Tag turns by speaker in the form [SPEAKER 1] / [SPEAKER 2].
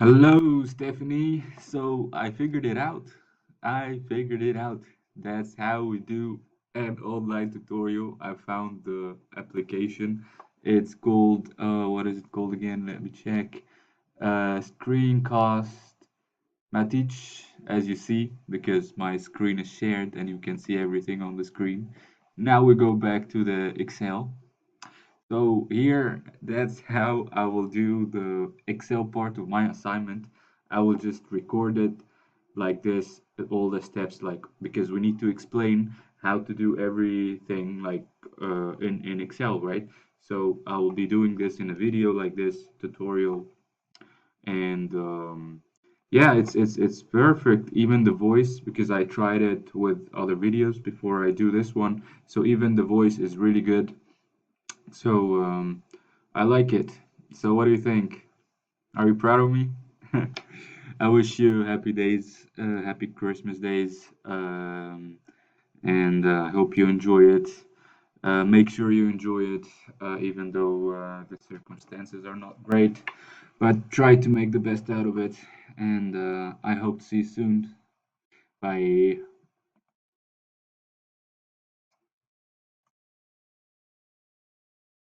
[SPEAKER 1] Hello, Stephanie. So I figured it out. I figured it out. That's how we do an online tutorial. I found the application. It's called, what is it called again? Let me check. Screencast Matic, as you see, because my screen is shared and you can see everything on the screen. Now we go back to the Excel. So here, that's how I will do the Excel part of my assignment. I will just record it like this, all the steps, like because we need to explain how to do everything like in Excel, right? So I will be doing this in a video like this tutorial, and yeah, it's perfect. Even the voice, because I tried it with other videos before I do this one, so even the voice is really good. So I like it. So what do you think? Are you proud of me? I wish you happy days, happy Christmas days, and I hope you enjoy it. Make sure you enjoy it, even though the circumstances are not great. But try to make the best out of it, and I hope to see you soon. Bye.